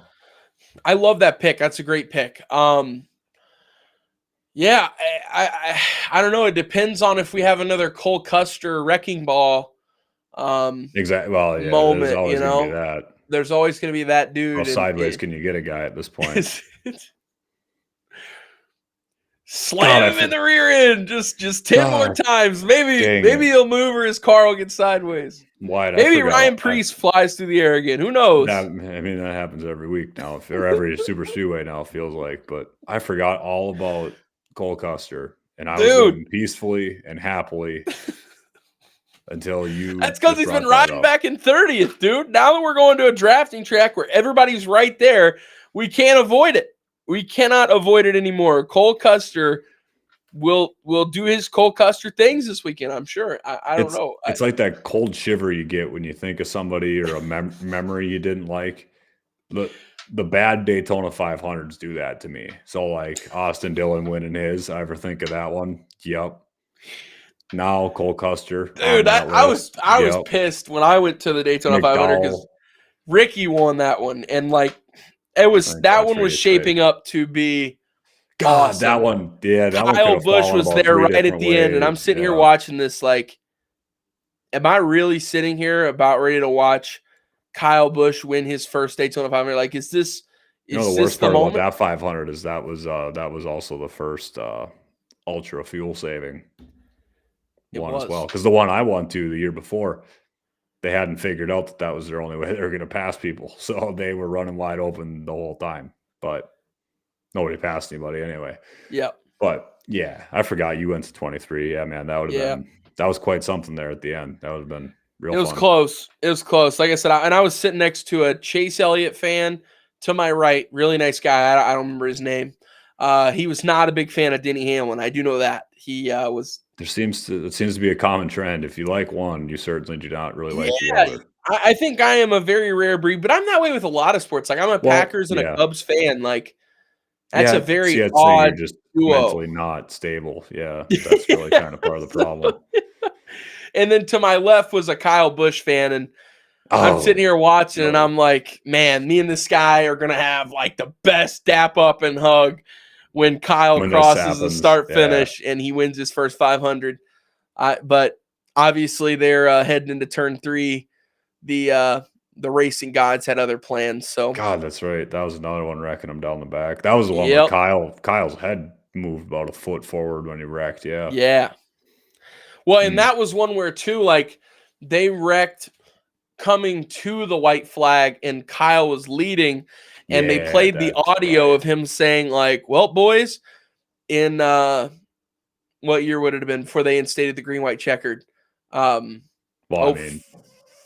I love that pick. That's a great pick. Yeah, I don't know. It depends on if we have another Cole Custer wrecking ball exactly. Well, yeah, moment. there's always going to be that. There's always going to be that dude. How sideways can you get a guy at this point? Slam him in the rear end just 10 more times. Maybe he'll move or his car will get sideways. Maybe Ryan Preece flies through the air again. Who knows? I mean, that happens every week now, or every super speedway now, it feels like. But I forgot all about Cole Custer, and I was living peacefully and happily until you. That's because he's been riding back in 30th, dude. Now that we're going to a drafting track where everybody's right there, we can't avoid it. We cannot avoid it anymore. Cole Custer will do his Cole Custer things this weekend. I'm sure. I don't know. It's like that cold shiver you get when you think of somebody or a memory you didn't like. The bad Daytona 500s do that to me. So like Austin Dillon winning his, I ever think of that one? Yep. Now Cole Custer, dude, I was pissed when I went to the Daytona 500 because Ricky won that one, and like that one was shaping up to be awesome. That one, yeah, that Kyle Busch was there right at the end, and I'm sitting here watching this. Like, am I really sitting here about ready to watch Kyle Busch win his first Daytona 500? Like, is this? The worst part about that 500 is that was also the first ultra fuel saving one as well. Because the one I won to the year before, they hadn't figured out that was their only way they were going to pass people, so they were running wide open the whole time. But nobody passed anybody anyway. Yeah. But yeah, I forgot you went to 23. Yeah, man, that would have been that was quite something there at the end. That would have been real. It was close. It was close. Like I said, I was sitting next to a Chase Elliott fan to my right. Really nice guy. I don't remember his name. He was not a big fan of Denny Hamlin. I do know that. He was. It seems to be a common trend. If you like one, you certainly do not really like the other. I think I am a very rare breed, but I'm that way with a lot of sports. Like I'm a Packers and a Cubs fan. Like that's a very odd you're just mentally not stable. Yeah, that's really kind of part of the problem. And then to my left was a Kyle Busch fan, and I'm sitting here watching, and I'm like, man, me and this guy are gonna have like the best dap up and hug when Kyle crosses the start finish and he wins his first 500. But obviously they're heading into turn 3. The racing gods had other plans. So God, that's right. That was another one wrecking him down the back. That was the one where Kyle's head moved about a foot forward when he wrecked. Yeah. Yeah. Well, and that was one where too, like they wrecked coming to the white flag and Kyle was leading, and they played the audio of him saying like, well, boys, in what year would it have been before they instated the green, white, checkered? Well, I mean,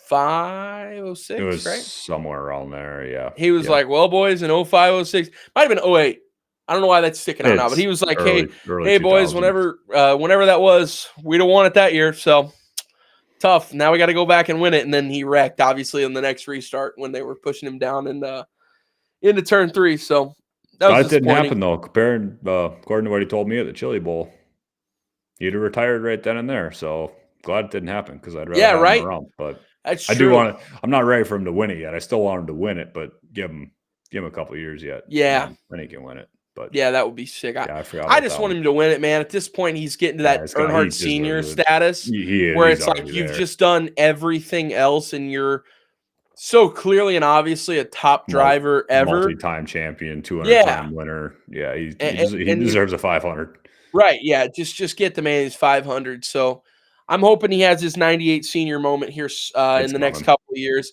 05, 06, it was right? somewhere around there, yeah. He was like, well, boys, in 05, 06, might have been 08. I don't know why that's sticking out now, but he was like, early hey, boys, whenever that was, we don't want it that year, so tough. Now we got to go back and win it, and then he wrecked, obviously, in the next restart when they were pushing him down into turn 3, so that didn't happen, though, according to what he told me at the Chili Bowl. He'd have retired right then and there, so glad it didn't happen because I'd rather have him around, but that's I do want to. I'm not ready for him to win it yet. I still want him to win it, but give him a couple of years yet. Yeah, then he can win it. But yeah, that would be sick. I forgot. I just want him to win it, man. At this point, he's getting to that Earnhart Senior status where it's like you've just done everything else, and you're so clearly and obviously a top driver ever, multi-time champion, 200-time winner. Yeah, he deserves a 500. Right? Yeah, just get the man his 500. So I'm hoping he has his 98 senior moment here in the next couple of years.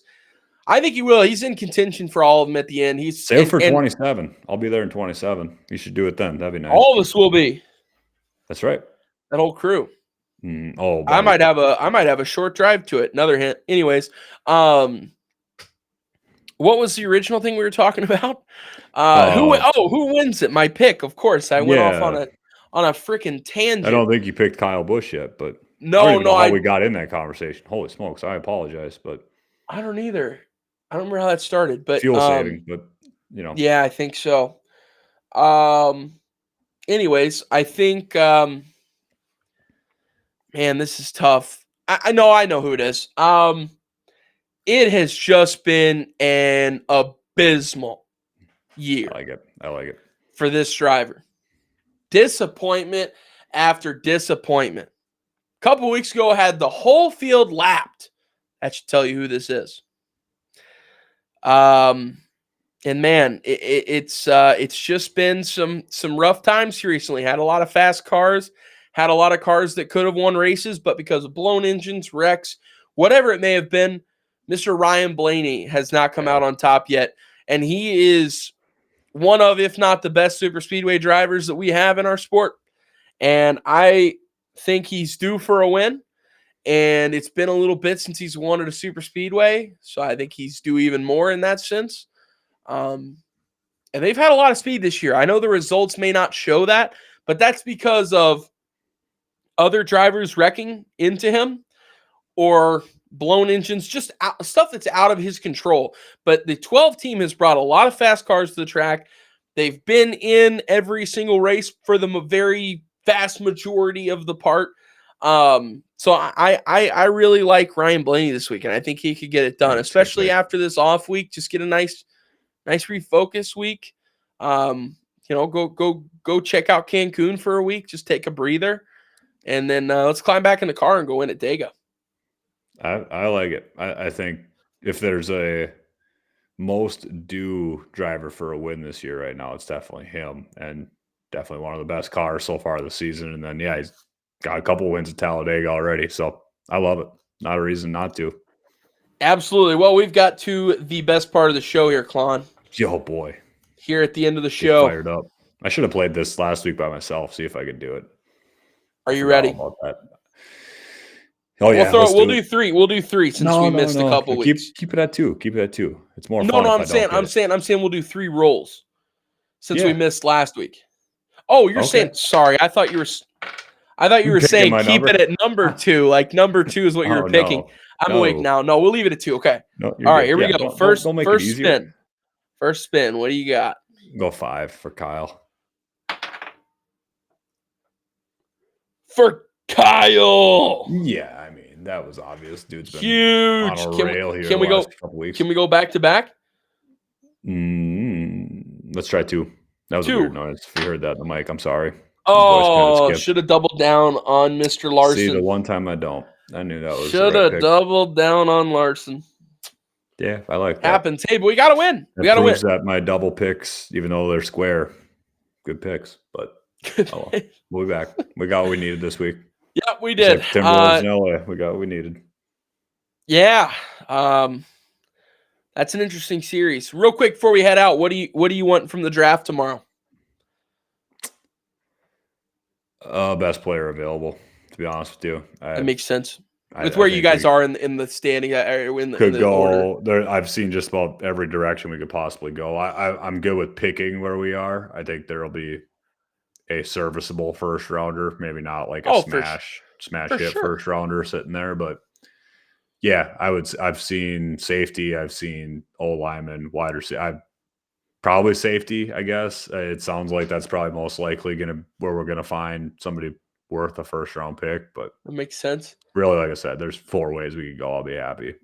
I think he will. He's in contention for all of them at the end. He's save for 27. I'll be there in 27. You should do it then. That'd be nice. All of us will be. That's right. That whole crew. I might have a short drive to it. Another hint. Anyways, what was the original thing we were talking about? Who wins it? My pick, of course. I went off on a freaking tangent. I don't think you picked Kyle Busch yet, but I don't know how we got in that conversation. Holy smokes! I apologize, but I don't either. I don't remember how that started, but fuel saving, but yeah, I think so. Anyways, I think, man, this is tough. I know who it is. It has just been an abysmal year. I like it for this driver. Disappointment after disappointment. A couple weeks ago, had the whole field lapped. That should tell you who this is. And man, it's just been some rough times here recently. Had a lot of fast cars, had a lot of cars that could have won races, but because of blown engines, wrecks, whatever it may have been, Mr. Ryan Blaney has not come out on top yet. And he is one of, if not the best super speedway drivers that we have in our sport. And I think he's due for a win. And it's been a little bit since he's won at a super speedway. So I think he's due even more in that sense. And they've had a lot of speed this year. I know the results may not show that, but that's because of other drivers wrecking into him or blown engines, just stuff that's out of his control. But the 12 team has brought a lot of fast cars to the track. They've been in every single race for the very vast majority of the part. So I really like Ryan Blaney this week, and I think he could get it done, especially after this off week. Just get a nice refocus week. Go check out Cancun for a week. Just take a breather, and then let's climb back in the car and go in at Dega. I like it. I think if there's a most due driver for a win this year right now, it's definitely him, and definitely one of the best cars so far this season. And then, he's got a couple wins at Talladega already, so I love it. Not a reason not to. Absolutely. Well, we've got to the best part of the show here, Klon. Oh, boy. Here at the end of the show. Fired up. I should have played this last week by myself, see if I could do it. Are you ready? About that. Oh, yeah. We'll do three. We'll do three since we missed a couple weeks. Keep it at two. Keep it at two. It's more fun. No, I'm saying we'll do 3 rolls since we missed last week. Oh, you're saying sorry. I thought you were saying keep it at number 2. Like number 2 is what you were picking. No. I'm awake now. No, we'll leave it at 2. Okay. No, all right, here we go. First spin. First spin. What do you got? Go 5 for Kyle. For Kyle. Yeah, I mean, that was obvious. Dude's been huge. On a rail here. Can we go back to back? Let's try 2. That was a weird noise. If you heard that in the mic, I'm sorry. Oh, should have doubled down on Mr. Larson. See, the one time I don't. I knew that was should have doubled down on Larson. Yeah, I like that. Happens. Hey, but we got to win. We got to win. That my double picks, even though they're square, good picks. But we'll be back. We got what we needed this week. Yeah, we did. Timberwolves in LA. We got what we needed. Yeah. That's an interesting series. Real quick before we head out, what do you want from the draft tomorrow? Best player available, to be honest with you. That makes sense. With where you guys are in the standing, in the order. There, I've seen just about every direction we could possibly go. I'm good with picking where we are. I think there will be a serviceable first rounder, maybe not like a smash hit first rounder sitting there, but yeah, I've seen safety, I've seen O-lineman, wide receiver. Probably safety, I guess. It sounds like that's probably most likely where we're gonna find somebody worth a first round pick, but that makes sense. Really, like I said, there's 4 ways we could go. I'll be happy.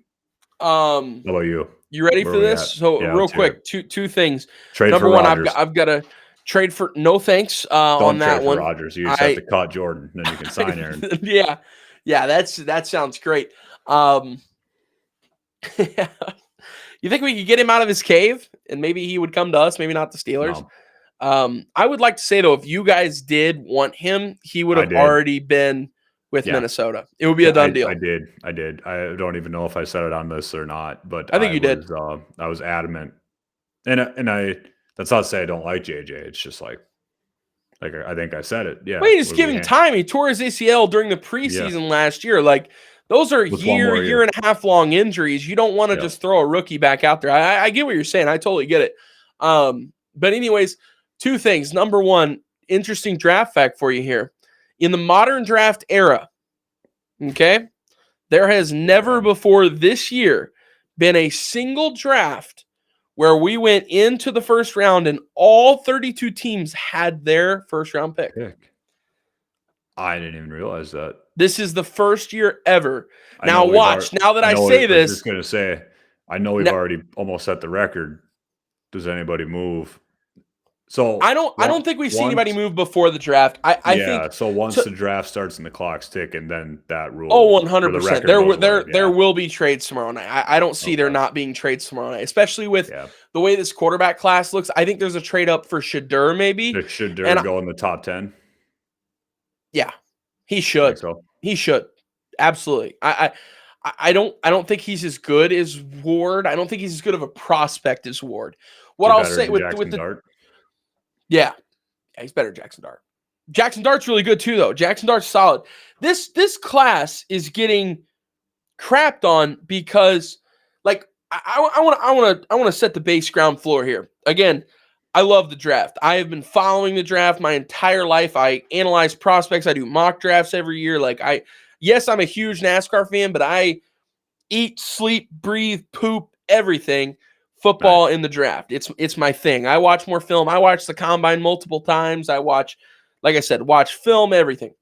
How about you? You ready for this? So real quick, two things. Trade Number for one, Rodgers. I've got to trade for no thanks on that one. Rodgers. You just have to cut Jordan, then you can sign Aaron. yeah, that sounds great. You think we could get him out of his cave and maybe he would come to us, maybe not the Steelers? No. I would like to say, though, if you guys did want him, he would have already been with Minnesota. It would be a done deal. I did. I don't even know if I said it on this or not, but I think you did. I was adamant. And that's not to say I don't like JJ. It's just like I think I said it. Yeah. Wait, just give him time. He tore his ACL during the preseason last year. Like, those are year and a half long injuries. You don't want to just throw a rookie back out there. I get what you're saying. I totally get it. But anyways, 2 things. Number one, interesting draft fact for you here. In the modern draft era, okay, there has never before this year been a single draft where we went into the first round and all 32 teams had their first round pick. I didn't even realize that. This is the first year ever. Now watch. Now that I say this, I was just going to say, I know we've already almost set the record. Does anybody move? So I don't think we've seen anybody move before the draft. I think so. Once the draft starts and the clock's ticking, then that rule. 100%. There will be trades tomorrow night. I don't see there not being trades tomorrow night, especially with the way this quarterback class looks. I think there's a trade up for Shadur maybe. Should Shadur go in the top 10? Yeah, he should. He should. Absolutely. I don't think he's as good as Ward. I don't think he's as good of a prospect as Ward. What I'll say with the Dart? Yeah, he's better than Jackson Dart. Jackson Dart's really good too, though. Jackson Dart's solid. This class is getting crapped on because, like, I want to set the base ground floor here. Again, I love the draft. I have been following the draft my entire life. I analyze prospects. I do mock drafts every year. Yes, I'm a huge NASCAR fan, but I eat, sleep, breathe, poop, everything football in the draft. It's my thing. I watch more film. I watch the combine multiple times. I watch, like I said, watch film, everything.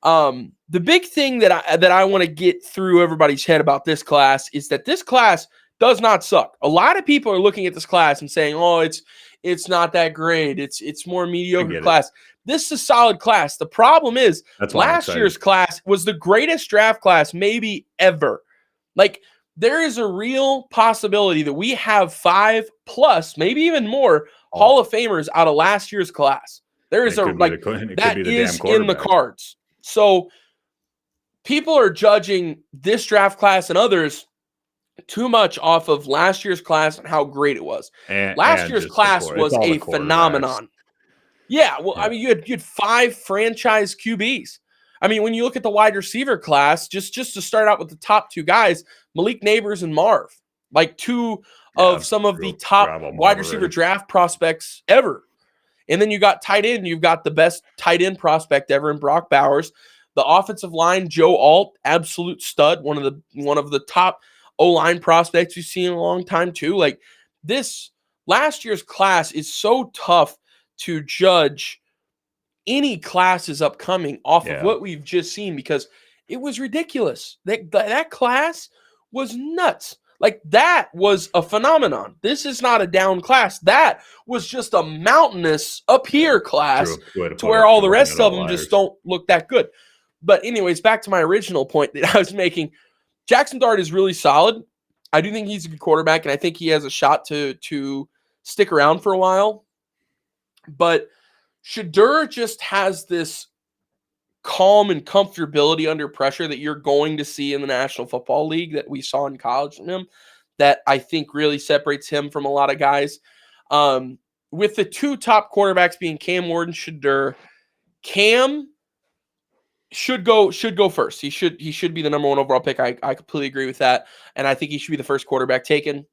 The big thing that I want to get through everybody's head about this class is that this class does not suck. A lot of people are looking at this class and saying, "Oh, it's not that great. It's more mediocre class." This is a solid class. The problem is last year's class was the greatest draft class maybe ever. Like, there is a real possibility that we have 5+, maybe even more, Hall of Famers out of last year's class. There is that is in the cards. So people are judging this draft class and others too much off of last year's class and how great it was. Last year's class was a phenomenon. Yeah, well, I mean, you had 5 franchise QBs. I mean, when you look at the wide receiver class, just to start out with the top 2 guys, Malik Neighbors and Marv, like 2 of some of the top wide receiver draft prospects ever. And then you got tight end. You've got the best tight end prospect ever in Brock Bowers. The offensive line, Joe Alt, absolute stud, one of the top O-line prospects you've seen in a long time too. Like, this last year's class is so tough to judge any classes upcoming off of what we've just seen, because it was ridiculous. That class was nuts. Like, that was a phenomenon. This is not a down class. That was just a mountainous up here class to where all the rest of them just don't look that good. But anyways, back to my original point that I was making. Jackson Dart is really solid. I do think he's a good quarterback, and I think he has a shot to stick around for a while. But Shedeur just has this calm and comfortability under pressure that you're going to see in the National Football League that we saw in college from him, that I think really separates him from a lot of guys. With the 2 top quarterbacks being Cam Ward and Shedeur, Cam should go first. He should be the number 1 overall pick. I completely agree with that, and I think he should be the first quarterback taken.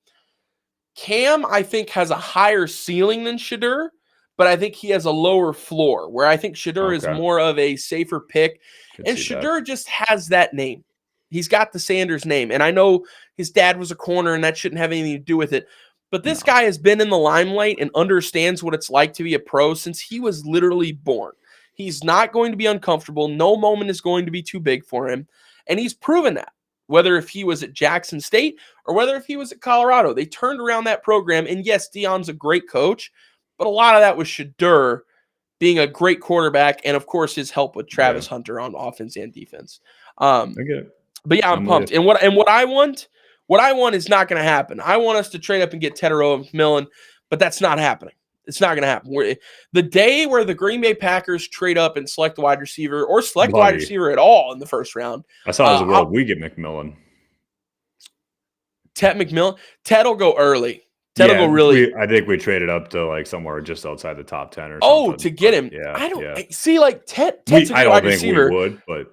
Cam, I think, has a higher ceiling than Shedeur, but I think he has a lower floor, where I think Shedeur is more of a safer pick. And Shedeur just has that name. He's got the Sanders name. And I know his dad was a corner, and that shouldn't have anything to do with it. But this guy has been in the limelight and understands what it's like to be a pro since he was literally born. He's not going to be uncomfortable. No moment is going to be too big for him. And he's proven that, whether if he was at Jackson State or whether if he was at Colorado. They turned around that program. And yes, Deion's a great coach, but a lot of that was Shedeur being a great quarterback, and of course his help with Travis Hunter on offense and defense. I get it. But yeah, I'm pumped. And what I want is not going to happen. I want us to trade up and get Tetero and McMillan, but that's not happening. It's not going to happen. The day where the Green Bay Packers trade up and select a wide receiver, or select a wide receiver at all in the first round. I saw there's a world we get McMillan. Ted McMillan. Ted will go early. I think we traded up to like somewhere just outside the top 10 or something. Oh, to get him. I don't see, like, Ted's a good wide receiver. We would, but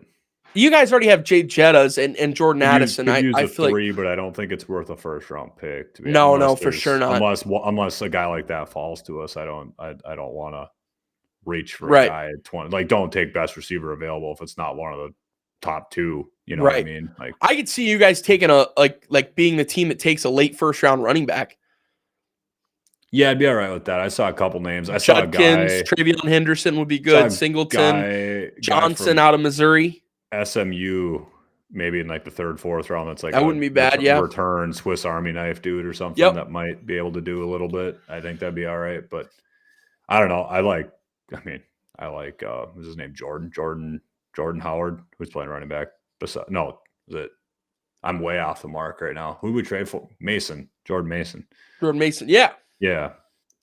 you guys already have Jay Jettas and Jordan Addison. I feel 3, but I don't think it's worth a first round pick. No, for sure not. Unless a guy like that falls to us, I don't want to reach for a guy at 20. Like, don't take best receiver available if it's not one of the top 2. You know what I mean? Like, I could see you guys taking like being the team that takes a late first round running back. Yeah, I'd be all right with that. I saw a couple names. I saw a guy. Travion Henderson would be good. Singleton, Johnson out of Missouri. SMU, maybe in like the 3rd, 4th round. That's like that wouldn't be bad. Return Swiss Army knife dude or something that might be able to do a little bit. I think that'd be all right. But I don't know. I like what's his name? Jordan Howard, who's playing running back. I'm way off the mark right now. Who would we trade for? Jordan Mason. Yeah. Yeah,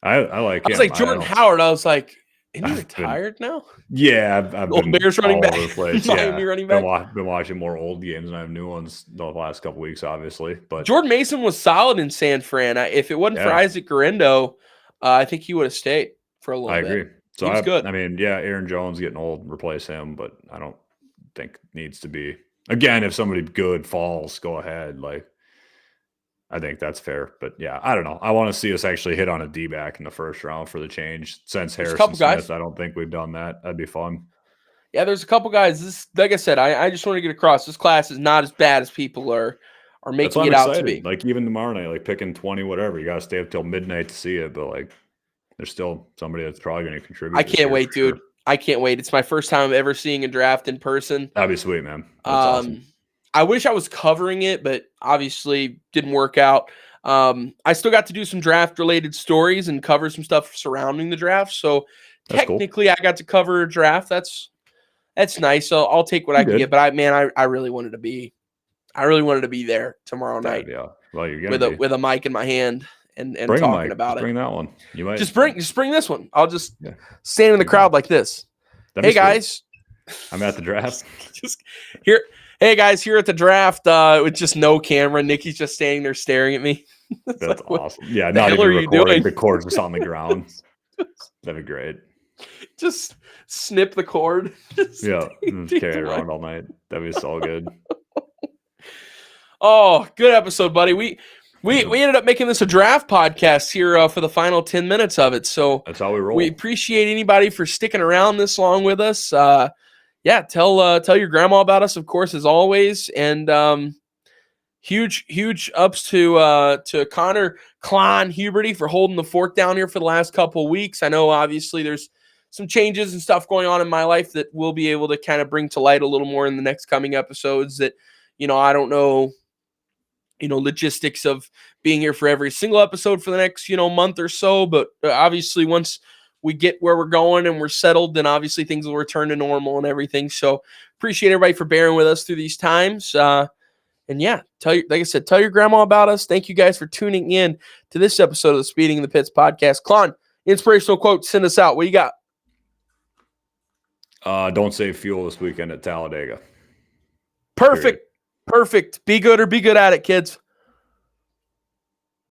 I like him. I was like, Jordan Howard. I was like, isn't he retired now? Yeah, I've been Bears running back. All over the place. Miami running back. Been watching more old games than I have new ones the last couple weeks, obviously. But Jordan Mason was solid in San Fran. If it wasn't for Isaac Garendo, I think he would have stayed for a little bit. I agree. So he was good. I mean, Aaron Jones getting old, replace him, but I don't think needs to be. Again, if somebody good falls, go ahead. Like, I think that's fair. But yeah, I don't know. I want to see us actually hit on a D-back in the first round for the change. Since There's a Harrison couple guys. Smith, I don't think we've done that. That'd be fun. Yeah, there's a couple guys. This, like I said, I just want to get across. This class is not as bad as people are making it out to be. Like even tomorrow night, like picking 20, whatever. You got to stay up till midnight to see it. But like, there's still somebody that's probably going to contribute. I can't wait, dude. Sure. I can't wait. It's my first time ever seeing a draft in person. That'd be sweet, man. That's awesome. I wish I was covering it, but obviously didn't work out. I still got to do some draft related stories and cover some stuff surrounding the draft. So that's technically cool. I got to cover a draft. That's nice. So I'll take what I can get. But I really wanted to be there tomorrow night. Yeah. Well, you're gonna with a mic in my hand and talking about it. Bring that one. You might just bring this one. I'll just stand in the crowd like this. Hey guys, I'm at the draft. Just here. Hey guys, here at the draft with just no camera. Nikki's just standing there staring at me. That's like, awesome. Yeah, not even recording. The cord's just on the ground. That'd be great. Just snip the cord. Just carry it around all night. That'd be so good. Oh, good episode, buddy. We ended up making this a draft podcast here for the final 10 minutes of it. So that's how we roll. We appreciate anybody for sticking around this long with us. Tell your grandma about us, of course, as always. And huge ups to Connor Klein Huberty for holding the fort down here for the last couple of weeks. I know obviously there's some changes and stuff going on in my life that we'll be able to kind of bring to light a little more in the next coming episodes that, I don't know, logistics of being here for every single episode for the next, month or so. But obviously once we get where we're going and we're settled, then obviously things will return to normal and everything. So appreciate everybody for bearing with us through these times. And yeah, tell your grandma about us. Thank you guys for tuning in to this episode of the Speeding in the Pits podcast. Klon, inspirational quote, send us out. What you got? Don't save fuel this weekend at Talladega. Perfect. Be good or be good at it, kids.